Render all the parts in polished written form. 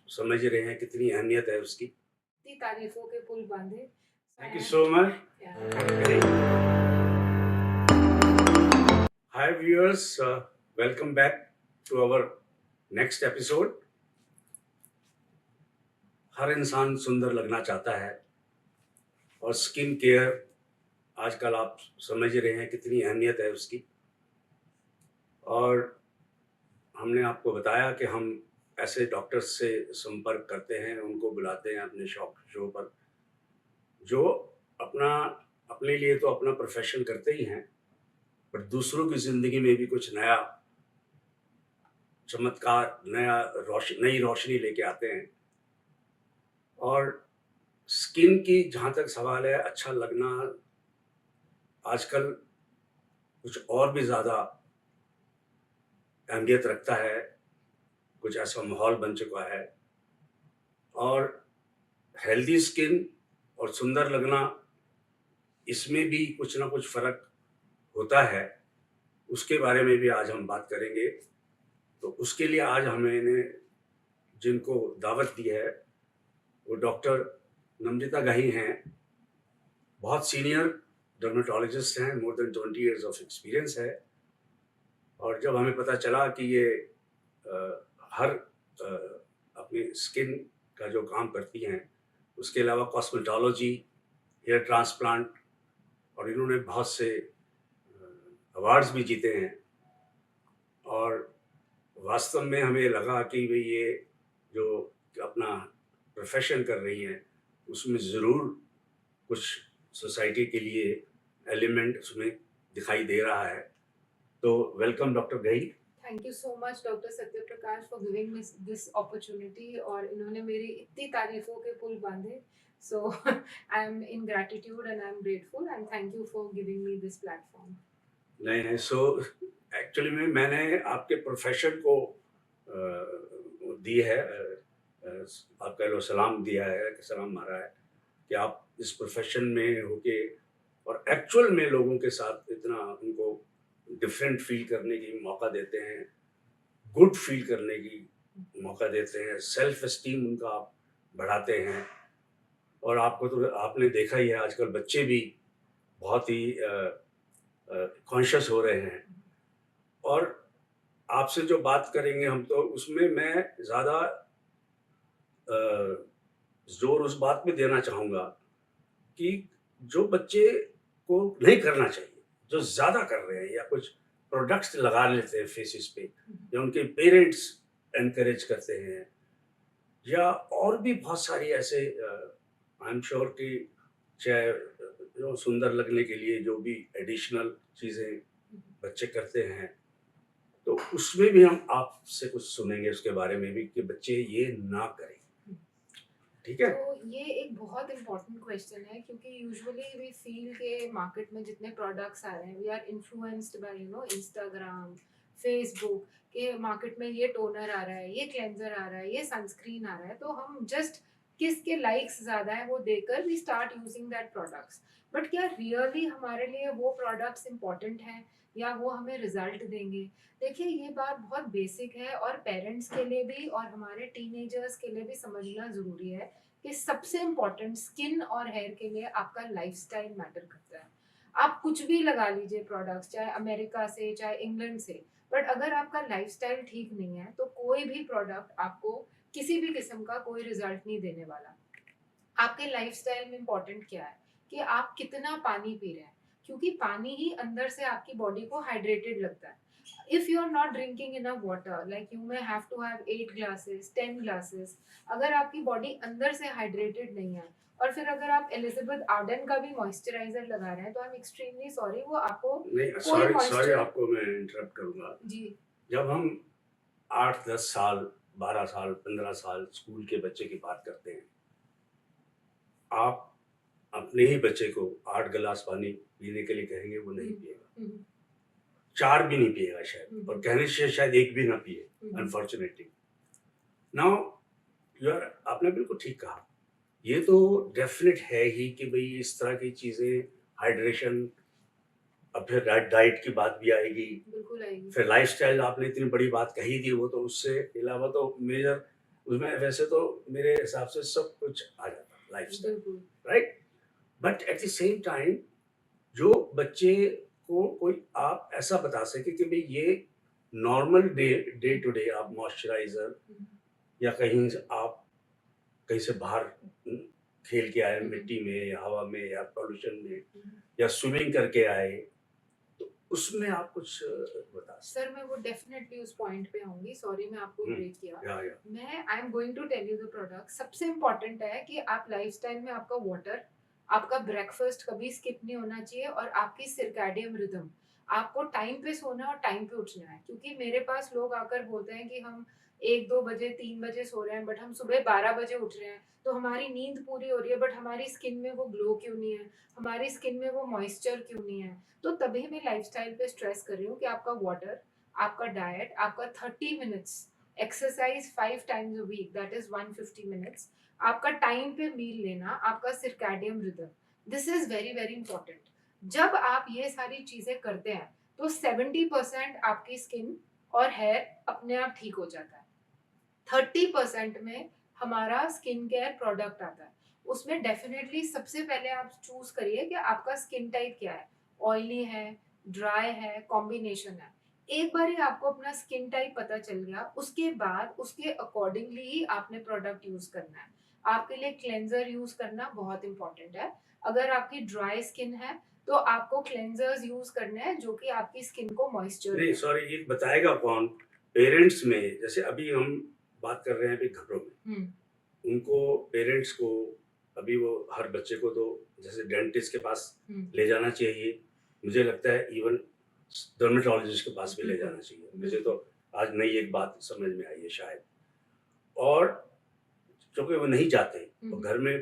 समझ रहे हैं कितनी अहमियत है उसकी। इतनी तारीफों के पुल बांधे। Thank you so much. Hi viewers, welcome back to our next episode. हर इंसान सुंदर लगना चाहता है और स्किन केयर आजकल आप समझ रहे हैं कितनी अहमियत है उसकी। और हमने आपको बताया कि हम ऐसे डॉक्टर्स से संपर्क करते हैं, उनको बुलाते हैं अपने शो पर, जो अपना अपने लिए तो अपना प्रोफेशन करते ही हैं, पर दूसरों की ज़िंदगी में भी कुछ नया चमत्कार, नई रोशनी लेके आते हैं। और स्किन की जहाँ तक सवाल है, अच्छा लगना आजकल कुछ और भी ज़्यादा अहमियत रखता है, कुछ ऐसा माहौल बन चुका है। और हेल्दी स्किन और सुंदर लगना, इसमें भी कुछ ना कुछ फ़र्क होता है, उसके बारे में भी आज हम बात करेंगे। तो उसके लिए आज मैंने जिनको दावत दी है वो डॉक्टर नम्रता गही हैं। बहुत सीनियर डर्मेटोलॉजिस्ट हैं, more than 20 years of experience है। और जब हमें पता चला कि ये हर अपनी स्किन का जो काम करती हैं, उसके अलावा कॉस्मेटोलॉजी, हेयर ट्रांसप्लांट, और इन्होंने बहुत से अवार्ड्स भी जीते हैं। और वास्तव में हमें लगा कि भाई ये जो अपना प्रोफेशन कर रही हैं, उसमें ज़रूर कुछ सोसाइटी के लिए एलिमेंट उसमें दिखाई दे रहा है। तो वेलकम डॉक्टर गई। Thank you so much doctor Satya Prakash for giving me this opportunity, और इन्होंने मेरी इतनी तारीफों के पुल बांधे। So I am in gratitude and I am grateful and thank you for giving me this platform. नहीं नहीं, सो एक्चुअली में मैंने आपके प्रोफेशन को दी है, आप कह लो सलाम दिया है, सलाम मारा है कि आप इस प्रोफेशन में होके और एक्चुअल में लोगों के साथ इतना उनको डिफरेंट फील करने की मौका देते हैं, गुड फील करने की मौका देते हैं, सेल्फ एस्टीम उनका आप बढ़ाते हैं। और आपको तो आपने देखा ही है, आजकल बच्चे भी बहुत ही कॉन्शियस हो रहे हैं। और आपसे जो बात करेंगे हम, तो उसमें मैं ज़्यादा जोर उस बात पे देना चाहूँगा कि जो बच्चे को नहीं करना चाहिए, जो ज़्यादा कर रहे हैं या कुछ प्रोडक्ट्स लगा लेते हैं फेसेस पे, या उनके पेरेंट्स एनकरेज करते हैं, या और भी बहुत सारी ऐसे आई एम श्योर कि चाहे जो सुंदर लगने के लिए जो भी एडिशनल चीज़ें बच्चे करते हैं, तो उसमें भी हम आपसे कुछ सुनेंगे उसके बारे में भी कि बच्चे ये ना करें। ठीक है? तो ये एक बहुत इम्पोर्टेंट क्वेश्चन है, क्योंकि यूजुअली वी फील के मार्केट में जितने प्रोडक्ट्स आ रहे हैं, we are influenced by Instagram, Facebook के मार्केट में ये टोनर आ रहा है, ये क्लेंजर आ रहा है, ये सनस्क्रीन आ रहा है, तो हम जस्ट किसके लाइक्स ज़्यादा है वो देखकर we start using that products. But क्या रियली हमारे लिए वो प्रोडक्ट्स इम्पोर्टेंट हैं, या वो हमें रिजल्ट देंगे? देखिए, ये बात बहुत बेसिक है और पेरेंट्स के लिए भी और हमारे टीनेजर्स के लिए भी समझना ज़रूरी है कि सबसे इम्पोर्टेंट स्किन और हेयर के लिए आपका लाइफस्टाइल मैटर करता है। आप कुछ भी लगा लीजिए प्रोडक्ट्स, चाहे अमेरिका से चाहे इंग्लैंड से, बट अगर आपका लाइफस्टाइल ठीक नहीं है तो कोई भी प्रोडक्ट आपको किसी भी किस्म का कोई रिजल्ट नहीं देने वाला। आपके लाइफस्टाइल में इम्पोर्टेंट क्या है कि आप कितना पानी पी रहे हैं, क्योंकि पानी ही अंदर से आपकी बॉडी को हाइड्रेटेड लगता है। If you are not drinking enough water, like you may have to have 8 glasses 10 glasses, अगर आपकी बॉडी अंदर से हाइड्रेटेड नहीं है, और फिर अगर आप एलिजाबेथ आर्डन का भी मॉइस्चराइजर लगा रहे हैं, तो आई एम एक्सट्रीमली सॉरी, वो आपको नहीं, कोई सॉरी सॉरी, मॉइस्चर। आपको मैं इंटरप्ट करूँगा। जी। जब हम 8-10 साल, 12 साल, 15 साल स्कूल के बच्चे की बात करते हैं, आप अपने ही बच्चे को 8 गिलास पानी पीने के लिए कहेंगे, वो नहीं पिएगा। 4 भी नहीं पिएगा शायद, और कहने से शायद 1 भी ना पिए, अनफॉर्चुनेटली। नाउ आपने बिल्कुल ठीक कहा। ये तो डेफ़िनेट है ही कि भई इस तरह की चीज़ें, हाइड्रेशन, अब फिर डाइट की बात भी आएगी। बिल्कुल आएगी। फिर लाइफ़स्टाइल आपने इतनी बड़ी बात कही थी, वो तो उससे अलावा तो मेजर उसमें वैसे तो मेरे हिसाब से सब कुछ आ जाता है लाइफस्टाइल, बिल्कुल। Right? But at the same time जो बच्चे को कोई आप ऐसा बता सके कि भाई ये नॉर्मल डे टू डे आप मॉइस्चराइजर हुँ, या कहीं से आप कहीं से बाहर खेल के आए हुँ, मिट्टी में या हवा में या पॉल्यूशन में हुँ। या स्विमिंग करके आए, तो उसमें आप कुछ बता सकते सर मैं वो डेफ़िनेटली उस पॉइंट पे आऊँगी, सॉरी मैं आपको हैं? ब्रेक किया। या मैं I am going to tell you the product. सबसे इम्पोर्टेंट है कि आप लाइफ़स्टाइल में आपका वाटर, आपका ब्रेकफ़ास्ट कभी स्किप नहीं होना चाहिए और आपकी सर्कैडियन रिदम। आपको टाइम पे सोना है और टाइम पे उठना है। क्योंकि मेरे पास लोग आकर बोलते हैं कि हम 1-2 बजे, 3 बजे सो रहे हैं बट हम सुबह 12 बजे उठ रहे हैं। तो हमारी नींद पूरी हो रही है बट हमारी स्किन में वो ग्लो क्यों नहीं है? हमारी स्किन में वो मॉइस्चर क्यों नहीं है? तो तभी मैं लाइफ़स्टाइल पे स्ट्रेस कर रही हूँ कि आपका वाटर, आपका डाइट, आपका 30 minutes exercise 5 times a week that is 150 minutes, आपका टाइम पे मील लेना, आपका circadian rhythm, this is very very important. जब आप ये सारी चीजें करते हैं तो 70% आपकी स्किन और हेयर अपने आप ठीक हो जाता है। 30% में हमारा स्किन केयर प्रोडक्ट आता है। उसमें डेफिनेटली सबसे पहले आप चूज करिए कि आपका स्किन टाइप क्या है, ऑयली है, ड्राई है, कॉम्बिनेशन है। एक बार ही आपको अपना स्किन टाइप पता चल गया, उसके बाद उसके अकॉर्डिंगली ही आपने प्रोडक्ट यूज करना है। आपके लिए क्लेंजर यूज करना बहुत इंपॉर्टेंट है। अगर आपकी ड्राई स्किन है तो आपको क्लेंजर्स यूज करने हैं जो कि आपकी स्किन को मॉइस्चर नहीं दें। सॉरी, ये बताएगा कौन? पेरेंट्स में जैसे अभी हम बात कर रहे हैं अभी घरों में, हम्म। उनको पेरेंट्स को अभी वो हर बच्चे को तो जैसे डेंटिस्ट के पास हम्म। ले जाना चाहिए, मुझे लगता है इवन डर्मेटोलॉजिस्ट के पास भी ले बिल्कुल। जाना चाहिए। मुझे तो बिल्कुल। आज नई एक बात समझ में आई है शायद। और क्योंकि वो नहीं जाते, और घर में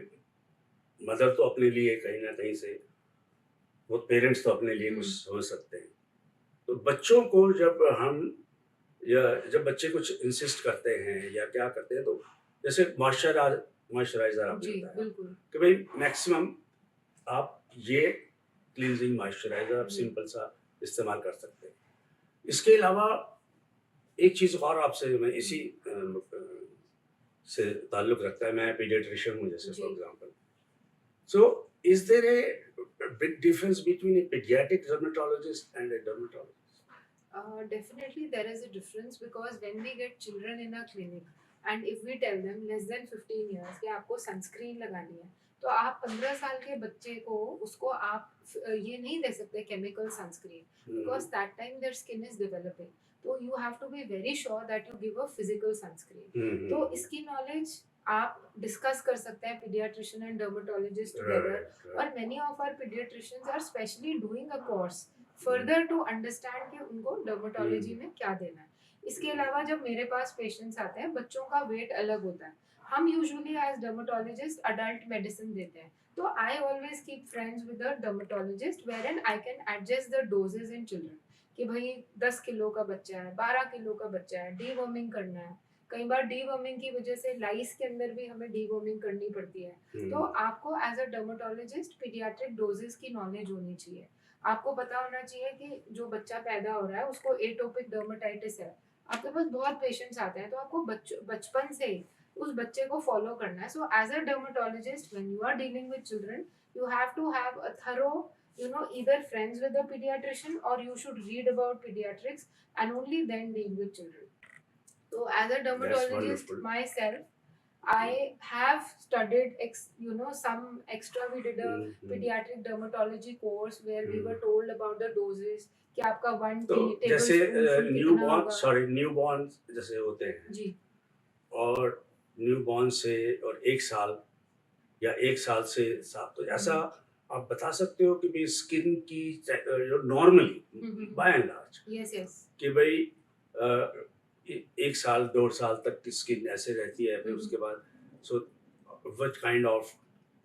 मदर तो अपने लिए कहीं ना कहीं से, वो पेरेंट्स तो अपने लिए कुछ हम्म। समझ सकते हैं। तो बच्चों को जब हम या जब बच्चे कुछ इंसिस्ट करते हैं या क्या करते हैं, तो जैसे मॉइस्चराइजर आपने जी बताया बिल्कुल। कि भाई मैक्सिमम आप ये क्लींजिंग मॉइस्चराइजर आप जी। सिंपल सा इस्तेमाल कर सकते हैं। इसके अलावा एक चीज़ और आपसे मैं इसी से ताल्लुक़ रखता है, मैं पीडियाट्रिशियन हूँ जैसे जी। For example. So is there a big difference between a paediatric dermatologist and a dermatologist? Definitely there is a difference because when we get children in a clinic and if we tell them less than 15 years कि आपको sunscreen लगानी है, तो आप 15 साल के बच्चे को उसको आप ये नहीं दे सकते chemical sunscreen because that time their skin is developing. तो you have to be very sure that you give a physical sunscreen. तो इसकी नॉलेज आप डिस्कस कर सकते हैं पीडियाट्रिशियन एंड डर्मेटोलॉजिस्ट टुगेदर, और many of our paediatricians are specially doing a course further to understand कि उनको डर्मेटोलॉजी में क्या देना है। इसके अलावा जब मेरे पास पेशेंट्स आते हैं, बच्चों का वेट अलग होता है। हम usually as dermatologist adult medicine देते हैं, तो I always keep friends with a dermatologist wherein I can adjust the doses in children. कि भाई 10 किलो का बच्चा है, 12 किलो का बच्चा है, डीवर्मिंग करना है। कई बार डीवर्मिंग की वजह से लाइस के अंदर भी हमें डीवर्मिंग करनी पड़ती है। तो आपको as a dermatologist paediatric doses की नॉलेज होनी चाहिए। आपको पता होना चाहिए कि जो बच्चा पैदा हो रहा है उसको एटोपिक डर्मेटाइटिस है। आपके पास बहुत पेशेंट्स आते हैं, तो आपको बचपन से ही उस बच्चे को फॉलो करना है। So as a dermatologist when you are dealing with children, you have to have a thorough, either friends with a pediatrician or you should read about pediatrics and only then deal with children. So as a that's dermatologist wonderful. myself, I have studied, some extra. We did a pediatric dermatology course where we were told about the doses. कि आपका 1 तो table जैसे spoon full कितना newborn, होगा। Sorry newborn जैसे होते हैं, जी। और न्यूबॉर्न से और 1 साल या 1 साल से 7, तो ऐसा आप बता सकते हो कि भाई स्किन की जो normally by and large yes yes. कि भाई 1 साल 2 साल तक की स्किन ऐसे रहती है, फिर उसके बाद so what kind of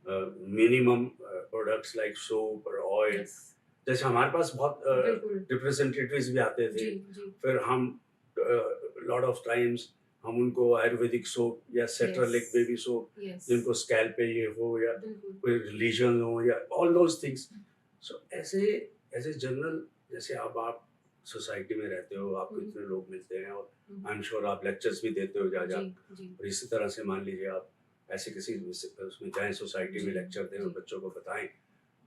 minimum products like soap और ऑयल, यस। जैसे हमारे पास बहुत बिल्कुल। रिप्रेजेंटेटिव्स भी आते थे, जी जी। फिर हम लॉट ऑफ टाइम्स हम उनको आयुर्वेदिक सोप या सेट्रालिक यस बेबी सोप, यस। जिनको स्कैल्प पे ये हो या बिल्कुल। कोई रिलीजन हो या ऑल दोज थिंग्स। सो ऐसे एज ए जनरल, जैसे अब आप सोसाइटी में रहते हो, आपको हम्म, इतने लोग मिलते हैं और हम्म, आई एम श्योर आप लेक्चर्स भी देते हो जा जा। जी जी और इसी तरह से मान लीजिए आप ऐसे किसी उसमें जाएं, सोसाइटी में जी लेक्चर दें और जी बच्चों को बताएं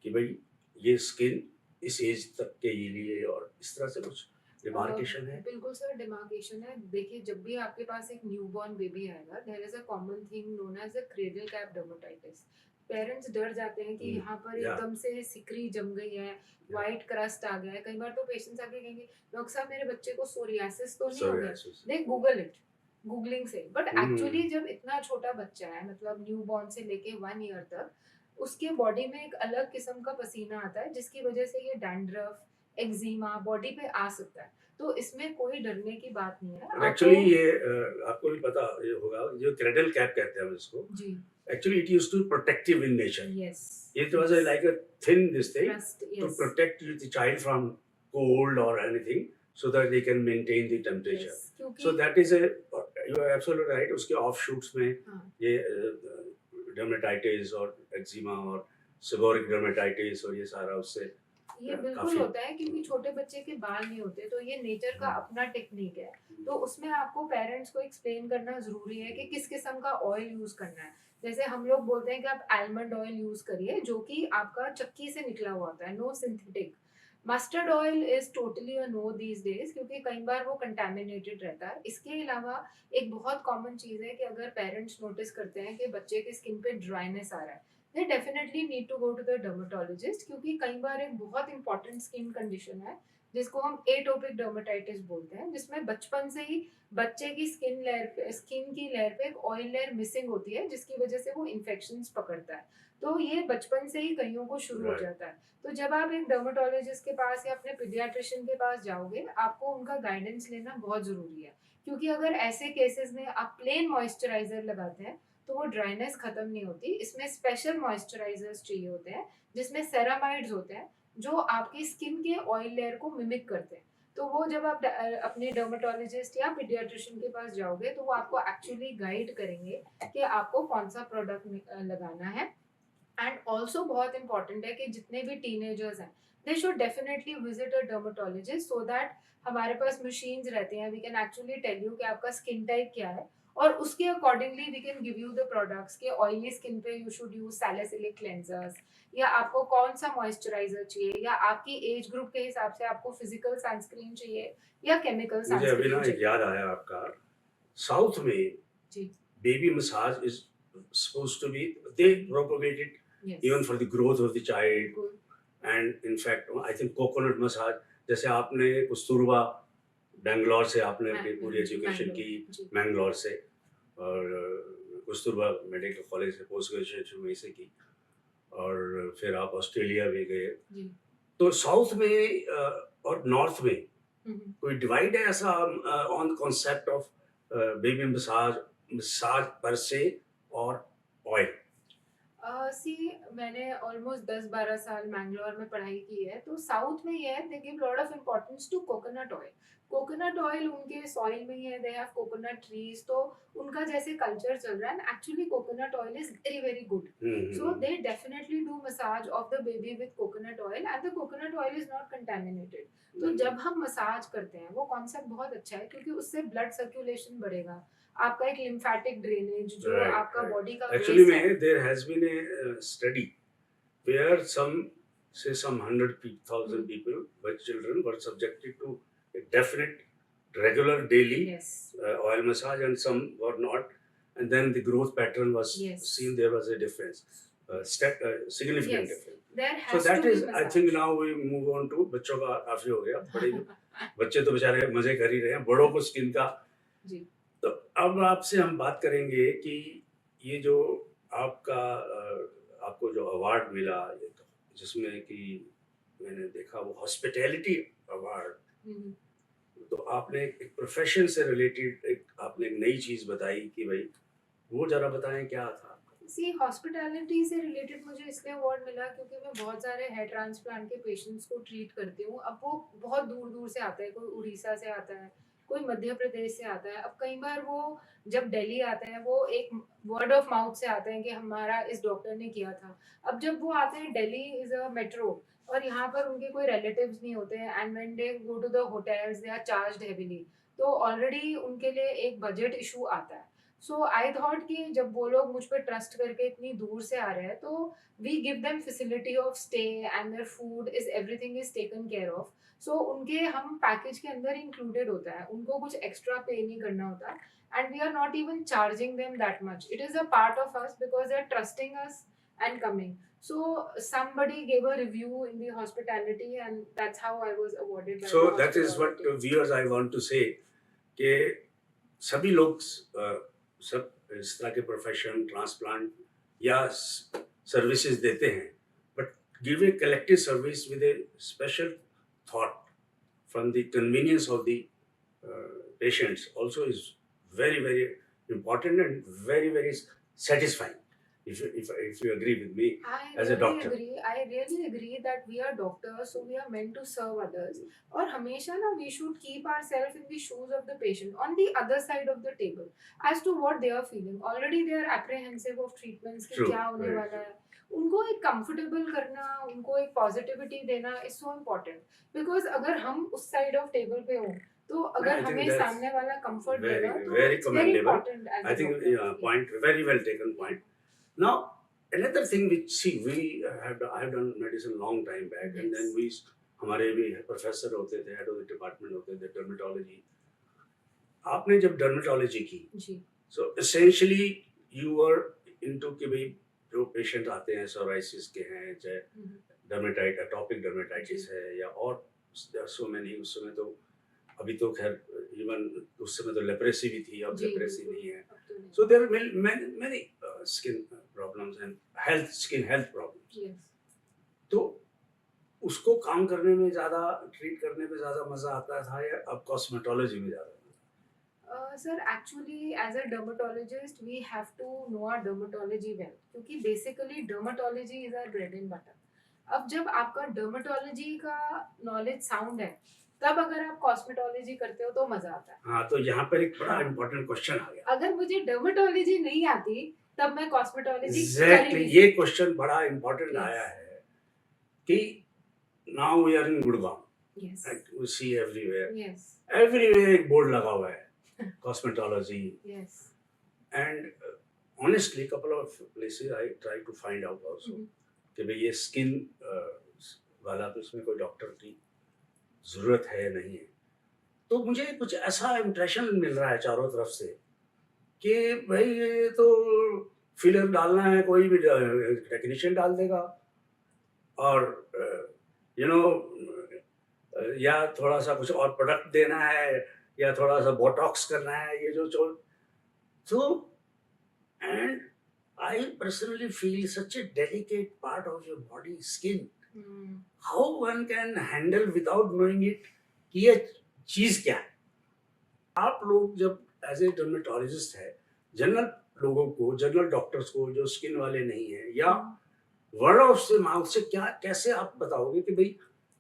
कि भाई ये स्किन इस एज तक के लिए, और इस तरह से कुछ डिमार्केशन है। बिल्कुल सर, डिमार्केशन है। देखिए, जब भी आपके पास एक न्यूबॉर्न बेबी आएगा, there is a common thing known as a cradle cap dermatitis. Parents डर जाते हैं कि यहाँ पर या एकदम से सिकरी जम गई है, या वाइट क्रस्ट आ गया है। कई बार तो पेशेंट्स आके कहेंगे, डॉक्टर साहब मेरे बच्चे को सोरियासिस तो नहीं हो गया? Psoriasis. They Google it, googling से। बट हम्म, एक्चुअली जब इतना छोटा बच्चा है, मतलब न्यूबॉर्न से लेके 1 ईयर तक, उसके बॉडी में एक अलग किस्म का पसीना आता है, जिसकी वजह से ये डैंड्रफ, एक्जिमा बॉडी पे आ सकता है। तो इसमें कोई डरने की बात नहीं है आपको। एक्चुअली ये आपको भी पता ये होगा, जो क्रेडल कैप कहते हैं हम इसको, जी, actually it used to protective in nature. Yes, It was yes, a, like a thin this thing trust, to yes, protect the child from cold or anything, so that they can maintain the temperature. Yes, क्योंकि So that is a, you are absolutely right, उसके offshoots में हाँ, ये dermatitis और eczema और seborrheic dermatitis और ये सारा उससे ये बिल्कुल काफी। होता है, क्योंकि छोटे बच्चे के बाल नहीं होते, तो ये नेचर का अपना टेक्निक है। तो उसमें आपको पेरेंट्स को एक्सप्लेन करना जरूरी है कि किस किस्म का ऑयल यूज करना है। जैसे हम लोग बोलते हैं कि आप आलमंड ऑयल यूज करिए, जो कि आपका चक्की से निकला हुआ होता है, no synthetic. Mustard oil is totally a no these days, क्योंकि कई बार वो कंटेमिनेटेड रहता है। इसके अलावा एक बहुत कॉमन चीज है कि अगर पेरेंट्स नोटिस करते हैं कि बच्चे के स्किन पे ड्राइनेस आ रहा है, they definitely need to go to the dermatologist, क्योंकि कई बार एक बहुत इंपॉर्टेंट स्किन कंडीशन है जिसको हम एटोपिक डर्मेटाइटिस बोलते हैं, जिसमें बचपन से ही बच्चे की स्किन की लेयर पे एक ऑयल लेयर मिसिंग होती है, जिसकी वजह से वो इन्फेक्शंस पकड़ता है। तो ये बचपन से ही कईयों को शुरू हो Right. जाता है। तो जब आप एक डर्मेटोलॉजिस्ट के पास या अपने पीडियाट्रिशियन के पास जाओगे, आपको उनका गाइडेंस लेना बहुत जरूरी है। क्योंकि अगर ऐसे केसेस में आप प्लेन मॉइस्चराइजर लगाते हैं, तो वो ड्राइनेस खत्म नहीं होती। इसमें स्पेशल मॉइस्चराइजर्स चाहिए होते हैं, जिसमें सेरामाइड्स होते हैं, जो आपकी स्किन के ऑयल लेयर को मिमिक करते हैं। तो वो जब आप अपने डर्मेटोलॉजिस्ट या पीडियाट्रिशियन के पास जाओगे, तो वो आपको एक्चुअली गाइड करेंगे कि आपको कौन सा प्रोडक्ट लगाना है। एंड ऑल्सो बहुत इंपॉर्टेंट है कि जितने भी टीनेजर्स हैं, they should definitely visit a dermatologist, so that हमारे पास मशीन्स रहती हैं, we can actually tell you कि आपका स्किन टाइप क्या है, और उसके accordingly we can give you the products के ऑयली स्किन पे you should use salicylic cleansers, या आपको कौन सा मॉइस्चराइजर चाहिए, या आपकी एज ग्रुप के हिसाब से आपको फिजिकल सनस्क्रीन चाहिए या केमिकल मुझे अभी ना सनस्क्रीन एक चाहिए। याद आया आपका, साउथ में जी, baby massage is supposed to be, they propagate it even yes, for the growth of the child. बिल्कुल, And in fact I think coconut massage, जैसे आपने कस्तूरबा बेंगलोर से आपने अपनी पूरी एजुकेशन की, जी, मैंगलोर से, और कस्तूरबा मेडिकल कॉलेज से पोस्ट ग्रेजुएशन वहीं से की, और फिर आप ऑस्ट्रेलिया भी गए। जी, तो साउथ में और नॉर्थ में हम्म। कोई डिवाइड है ऐसा on concept of baby massage, massage पर से और ऑयल? सी मैंने ऑलमोस्ट 10-12 साल मैंगलोर में पढ़ाई की है, तो साउथ में ये है, they give lot of importance to coconut oil. Coconut oil उनके सॉइल में ही है, दे हैव कोकोनट ट्रीज, तो उनका जैसे कल्चर चल रहा है, and actually coconut oil is very very good. So they definitely do massage of the baby with coconut oil, and the coconut oil is not contaminated. तो जब हम massage करते हैं, वो कॉन्सेप्ट बहुत अच्छा है, क्योंकि उससे ब्लड सर्कुलेशन बढ़ेगा, आपका एक लिम्फेटिक ड्रेनेज जो Right, आपका right. बॉडी का Actually, वेस्ट है। में there has been a study where some 100,000 people, by children, were subjected to a definite, regular, daily Yes, oil massage, and some were not. And then the growth pattern was yes, seen. There was a difference, significant yes. difference. There So has that to be is, I massage. think now we move on to बच्चों का काफी हो गया, बड़े बच्चे तो बेचारे मजे कर ही रहे हैं, बड़ों को स्किन का। जी, तो अब आपसे हम बात करेंगे कि ये जो आपका आपको जो अवार्ड मिला, जिसमें कि मैंने देखा वो हॉस्पिटैलिटी अवार्ड, हम्म। तो आपने एक प्रोफेशन से रिलेटेड एक आपने एक नई चीज बताई कि भाई वो जरा बताएं क्या था? सी हॉस्पिटैलिटी से रिलेटेड मुझे इसलिए अवार्ड मिला क्योंकि मैं बहुत सारे हेयर ट्रांसप्लांट के पेशेंट्स को ट्रीट करती हूँ। अब वो बहुत दूर दूर से आते हैं, कोई उड़ीसा से आता है, कोई मध्य प्रदेश से आता है। अब कई बार वो जब दिल्ली आते हैं, वो एक वर्ड ऑफ माउथ से आते हैं कि हमारा इस डॉक्टर ने किया था। अब जब वो आते हैं, दिल्ली इज अ मेट्रो, और यहाँ पर उनके कोई रिलेटिव्स नहीं होते हैं, and when they go to the hotels they are charged heavily, तो ऑलरेडी उनके लिए एक बजट इशू आता है। सो आई थॉट कि जब वो लोग मुझ पे ट्रस्ट करके इतनी दूर से आ रहे हैं, तो we give them facility of stay and their food is everything is taken care of. So उनके हम पैकेज के अंदर इंक्लूडेड होता है, उनको कुछ एक्स्ट्रा पे नहीं करना होता, and we are not even charging them that much. It is a part of us because they're trusting us and coming. So somebody gave a review in the hospitality, and that's how I was awarded by So the that is what hospitality. viewers I want to say कि सभी लोग सब इस तरह के profession transplant या services देते हैं, but give a collective service with A special thought from the convenience of the patients also is very very important and very very satisfying, if you agree with me as a doctor. I really agree that we are doctors, so we are meant to serve others. और हमेशा ना we should keep ourselves in the shoes of the patient, on the other side of the table, as to what they are feeling. Already they are apprehensive of treatments कि True, क्या होने very वाला true. है। उनको एक comfortable करना, उनको एक पॉजिटिविटी देना इज सो इम्पोर्टेंट, बिकॉज अगर हम उस साइड ऑफ टेबल पे हों, तो अगर I think हमें that's सामने वाला कंफर्ट very देगा, तो very it's very commendable. Important as I a think doctor. point very well taken point. Now another thing which see we I have done medicine long time back, and then Yes. हमारे भी professor होते थे, head of the department होते थे dermatology. आपने जब dermatology की, जी। So essentially you were into कि भाई जो पेशेंट आते हैं सोराइसिस के हैं, चाहे डर्मेटाइट एटॉपिक डर्मेटाइटिस है या और सो मैनी, उस समय तो अभी तो खैर इवन उस समय तो लेप्रेसी भी थी, अब जी, लेप्रेसी बिल्कुल। नहीं है। अब तो नहीं। So there are many skin problems and skin health problems. Yes. तो उसको काम करने में ज़्यादा, ट्रीट करने में ज़्यादा मज़ा आता था या अब कॉस्मेटोलॉजी में ज़्यादा? Sir, actually, as a dermatologist, we have to know our dermatology well, क्योंकि basically dermatology is our bread and butter. अब जब आपका dermatology का knowledge sound है, तब अगर आप cosmetology करते हो तो मजा आता है। हाँ, तो यहाँ पर एक बड़ा हाँ। important question आ गया। अगर मुझे dermatology नहीं आती, तब मैं cosmetology कर ही Exactly, नहीं ये सकती। question बड़ा important Yes. आया है कि now we are in Gurgaon, Yes. and we see everywhere. Yes. Everywhere एक बोर्ड लगा हुआ है, cosmetology. Yes. And honestly, couple of places I try to find out also कि भाई ये स्किन वाला तो इसमें कोई डॉक्टर की ज़रूरत है या नहीं है। तो मुझे कुछ ऐसा इम्प्रेशन मिल रहा है चारों तरफ से कि भाई ये तो फिलर डालना है, कोई भी टेक्नीशियन डाल देगा, और यू नो या थोड़ा सा कुछ और प्रोडक्ट देना है या थोड़ा सा बोटॉक्स करना है, ये जो so and I personally feel such a delicate part of your body, skin. How one can handle without knowing it कि ये चीज क्या है? आप लोग जब एज ए डर्मेटोलॉजिस्ट है, जनरल लोगों को, जनरल डॉक्टर्स को जो स्किन वाले नहीं है, या वर्ड ऑफ माउथ से क्या कैसे आप बताओगे कि भाई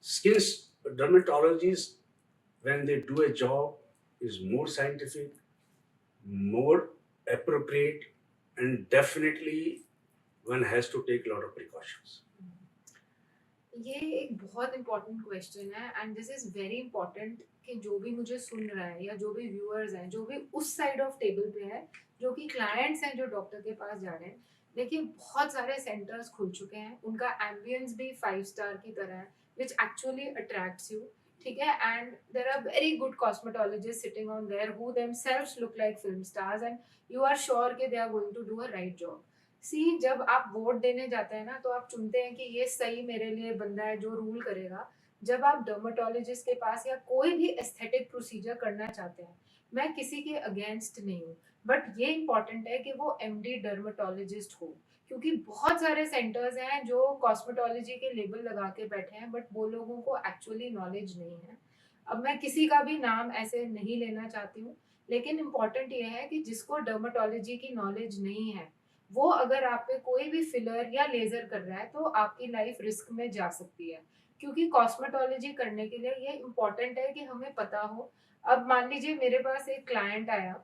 skin dermatologist when they do a job is more scientific, more appropriate, and definitely one has to take a lot of precautions. ये एक बहुत इम्पोर्टेंट क्वेश्चन है, and this is very important कि जो भी मुझे सुन रहा है या जो भी व्यूअर्स हैं, जो भी उस साइड ऑफ टेबल पे है, जो कि क्लाइंट्स हैं जो डॉक्टर के पास जा रहे हैं, देखिए बहुत सारे सेंटर्स खुल चुके हैं, उनका एम्बियंस भी 5 स्टार की तरह है, विच एक्चुअली अट्रैक्ट्स यू, ठीक है, and there are very good cosmetologist sitting on there who themselves look like film stars, and you are sure कि they are going to do a right job. See, जब आप vote देने जाते हैं ना, तो आप चुनते हैं कि ये सही मेरे लिए बंदा है जो रूल करेगा। जब आप डर्मेटोलॉजिस्ट के पास या कोई भी एस्थेटिक प्रोसीजर करना चाहते हैं, मैं किसी के अगेंस्ट नहीं हूँ, बट ये इम्पॉर्टेंट है कि वो एमडी डर्मेटोलॉजिस्ट हो, क्योंकि बहुत सारे सेंटर्स हैं जो कॉस्मेटोलॉजी के लेबल लगा के बैठे हैं, बट वो लोगों को एक्चुअली नॉलेज नहीं है। अब मैं किसी का भी नाम ऐसे नहीं लेना चाहती हूँ, लेकिन इम्पॉर्टेंट ये है कि जिसको डर्मेटोलॉजी की नॉलेज नहीं है, वो अगर आप पे कोई भी फिलर या लेजर कर रहा है, तो आपकी लाइफ रिस्क में जा सकती है, क्योंकि कॉस्मेटोलॉजी करने के लिए ये इम्पोर्टेंट है कि हमें पता हो। अब मान लीजिए मेरे पास एक क्लाइंट आया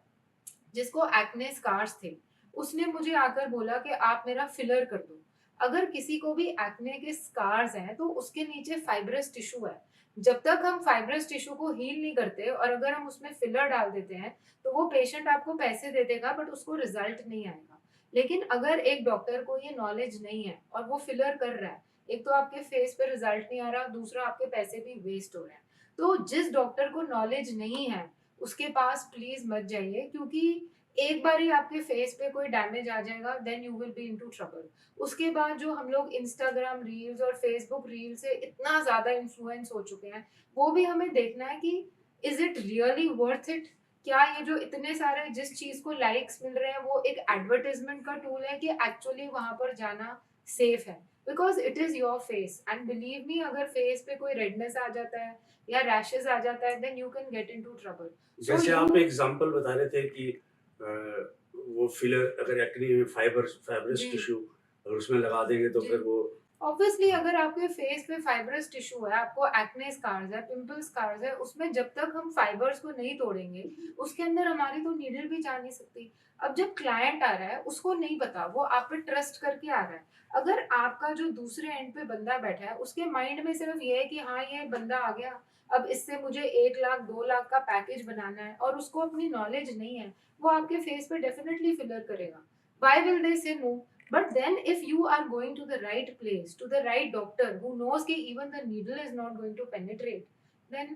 जिसको एक्ने स्कार्स थे, उसने मुझे आकर बोला कि आप मेरा फिलर कर दो। अगर किसी को भी एक्ने के स्कार्स हैं तो उसके नीचे फाइब्रस टिश्यू है। जब तक हम फाइब्रस टिश्यू को हील नहीं करते और अगर हम उसमें फिलर डाल देते हैं तो वो पेशेंट आपको पैसे दे देगा बट उसको रिजल्ट नहीं आएगा। लेकिन अगर एक डॉक्टर को ये नॉलेज नहीं है और वो फिलर कर रहा है, एक तो आपके फेस पे रिजल्ट नहीं आ रहा, दूसरा आपके पैसे भी वेस्ट हो रहे हैं। तो जिस डॉक्टर को नॉलेज नहीं है उसके पास प्लीज मत जाइए, क्योंकि एक बार ही आपके फेस पे कोई डैमेज आ जाएगा then you will be into trouble. उसके बाद जो हम लोग इंस्टाग्राम रील्स और फेसबुक रील से इतना ज्यादा इन्फ्लुएंस हो चुके हैं, वो भी हमें देखना है कि is it really worth it. क्या ये जो इतने सारे जिस चीज को लाइक्स मिल रहे हैं वो एक एडवर्टाइजमेंट का टूल है कि एक्चुअली वहां पर जाना सेफ है। Because it is your face and believe me, अगर फेस पे कोई रेडनेस आ जाता है या रैशेस आ जाता है then you can get into trouble. So जैसे यू आप एग्जांपल बता रहे थे कि वो फिलर अगर एक्ने में फाइब्रस जी टिश्यू अगर उसमें लगा देंगे तो जी फिर वो ऑब्वियसली अगर आपके फेस पे फाइब्रस टिश्यू है, आपको एक्ने स्कार्स है, पिंपल स्कार्स है, उसमें जब तक हम फाइबर्स को नहीं तोड़ेंगे उसके अंदर हमारी तो नीडल भी जा नहीं सकती। अब जब क्लाइंट आ रहा है उसको नहीं पता, वो आप पे ट्रस्ट करके आ रहा है। अगर आपका जो दूसरे एंड पे बंदा बैठा है उसके माइंड में सिर्फ ये है कि हाँ ये बंदा आ गया, अब इससे मुझे 1 लाख 2 लाख का पैकेज बनाना है, और उसको अपनी नॉलेज नहीं है, वो आपके फेस पे डेफिनेटली फिलर करेगा। वाई विल दे से no? But then, if you are going to the right place, to the right doctor who knows that even the needle is not going to penetrate, then,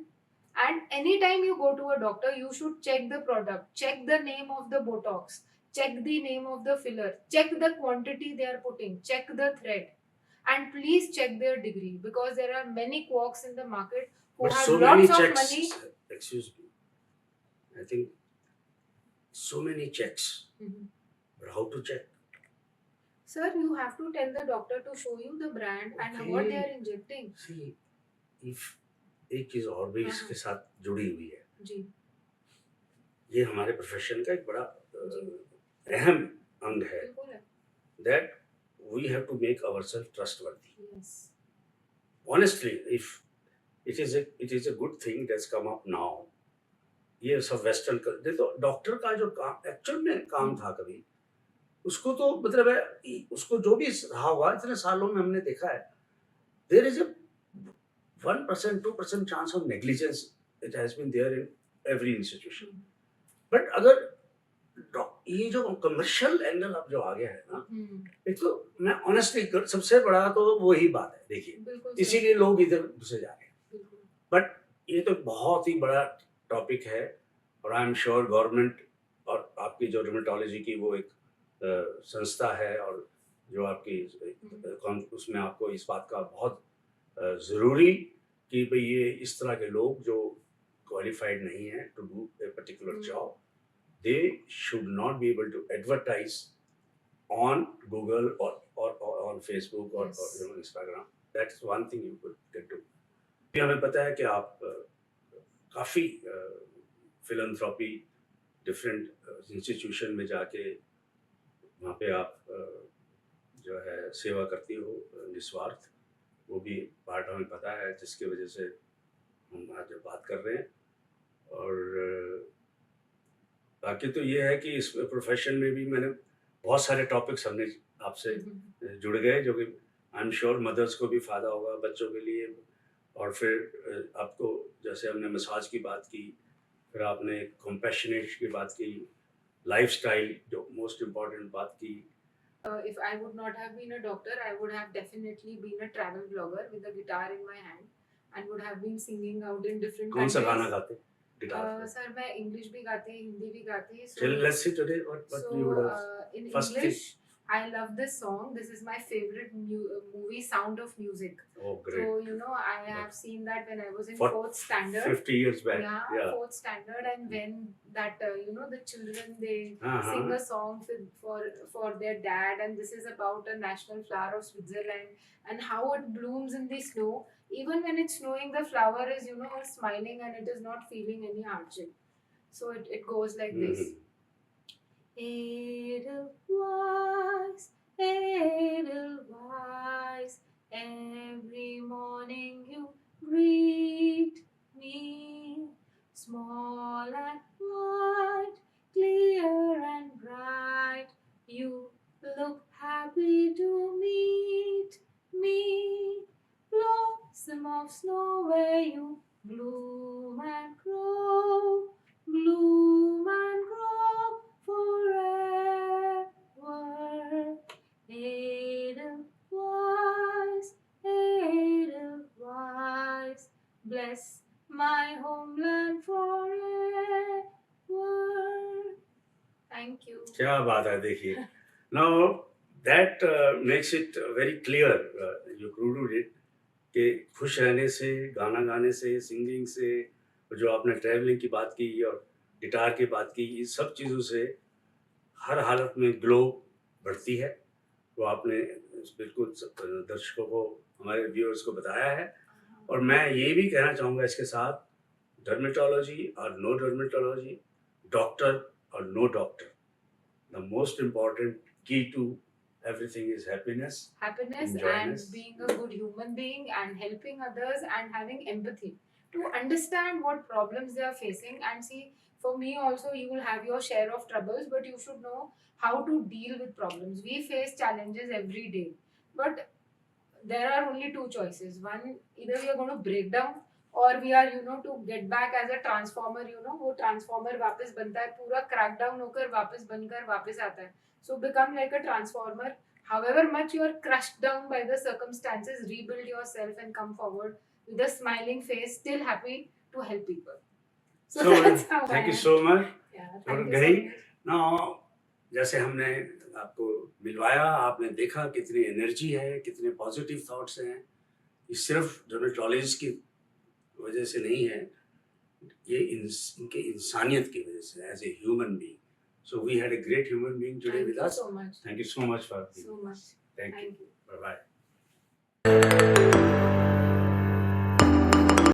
and anytime you go to a doctor, you should check the product, check the name of the Botox, check the name of the filler, check the quantity they are putting, check the thread, and please check their degree, because there are many quacks in the market who but have so many lots of checks, money. excuse me, I think so many checks, Mhm. but how to check? Sir, you have to tell the doctor to show you the brand and what they Okay, are injecting. see, if एक चीज और भी हाँ इसके हाँ साथ जुड़ी हुई है, जी ये हमारे प्रोफेशन का एक बड़ा जी अहम अंग है, बिल्कुल है। that we have to make ourselves trustworthy. Yes. Honestly, if it is a good thing that's come up now. ये सब वेस्टर्न देखो, डॉक्टर का जो काम एक्चुअल में काम था कभी, उसको तो मतलब है उसको जो भी रहा होगा इतने सालों में हमने देखा है, there is a 1% 2% chance of negligence, it has been there in every institution. But अगर ये जो कमर्शियल एंगल अब जो आ गया है ना, एक तो मैं ऑनेस्टली सबसे बड़ा तो वही बात है, देखिए बिल्कुल इसीलिए लोग इधर घुसे जा रहे हैं। बिल्कुल बट ये तो बहुत ही बड़ा टॉपिक है, और आई एम श्योर गवर्नमेंट और आपकी जो रोमेटोलॉजी की वो एक संस्था है, और जो आपकी उसमें आपको इस बात का बहुत ज़रूरी कि भाई ये इस तरह के लोग जो क्वालिफाइड नहीं हैं to do a particular job, they should not be able to advertise on Google or on Facebook or Yes. Instagram. That's one thing you could get to. भी हमें पता है कि आप काफ़ी फिलंथ्रॉपी डिफरेंट इंस्टीट्यूशन में जाके वहाँ पे आप जो है सेवा करती हो निस्वार्थ, वो भी पार्ट हमें पता है जिसकी वजह से हम आज बात कर रहे हैं। और बाकी तो ये है कि इस प्रोफेशन में भी मैंने बहुत सारे टॉपिक्स हमने आपसे जुड़ गए, जो कि आई एम श्योर मदर्स को भी फ़ायदा होगा, बच्चों के लिए। और फिर आपको जैसे हमने मसाज की बात की, फिर आपने कंपैशनेट की बात की, लाइफस्टाइल जो मोस्ट इम्पॉर्टेंट बात की। If I would not have been a doctor, I would have definitely been a travel blogger with a guitar in my hand and would have been singing out in different कौन सा गाना countries. गाते guitar पे? Sir मैं English भी गाती, हिंदी भी गाती। Tell let's see today what you would have In first thing. English, I love this song. This is my favorite movie, Sound of Music. Oh great. So you know, I have seen that when I was in For 4th standard. 50 years back. Yeah, Yeah. 4th standard, and when that the children they Uh-huh. sing a song for their dad, and this is about a national flower of Switzerland and how it blooms in the snow. Even when it's snowing, the flower is smiling and it is not feeling any hardship. So it goes like this. Edelweiss, Edelweiss, every morning you greet me, small and white, clear and bright, look happy to meet me. Blossom of snow where you bloom and grow, bloom and grow forever. Edelweiss, bless my homeland forever. Thank you. क्या बात है, देखिए. Now that makes it very clear, you concluded it, कि खुश रहने से, गाना गाने से, सिंगिंग से, जो आपने ट्रैवलिंग की बात की और गिटार की बात की, ये सब चीज़ों से हर हालत में ग्लो बढ़ती है. वो आपने बिल्कुल दर्शकों को, हमारे व्यूअर्स को बताया है. और मैं ये भी कहना चाहूँगा इसके साथ, डर्मेटोलॉजी और नो डर्मेटोलॉजी, डॉक्टर और no doctor, the most important key to everything is happiness and enjoyness. being a good human being and helping others and having empathy to understand what problems they are facing. And see, for me also, you will have your share of troubles, but you should know how to deal with problems. We face challenges every day, but there are only two choices. One, either we are going to break down, or we are, to get back as a transformer. वो transformer वापस बनता है, पूरा crack down होकर वापस बनकर वापस आता है. So become like a transformer. However much you are crushed down by the circumstances, rebuild yourself and come forward with a smiling face, still happy to help people. So that's how thank I you am. so much. Yeah, और thank you so गई much. ना, जैसे हमने आपको मिलवाया, आपने देखा कितनी energy है, कितने पॉजिटिव थॉट्स हैं. ये सिर्फ डर्मेटोलॉजिस्ट की वजह से नहीं है, ये इनके इंसानियत की वजह से, as a human being. So we had a great human being today Thank with you us. so much. Thank you so much for being So with much. us. Thank you. Thank you. Bye bye.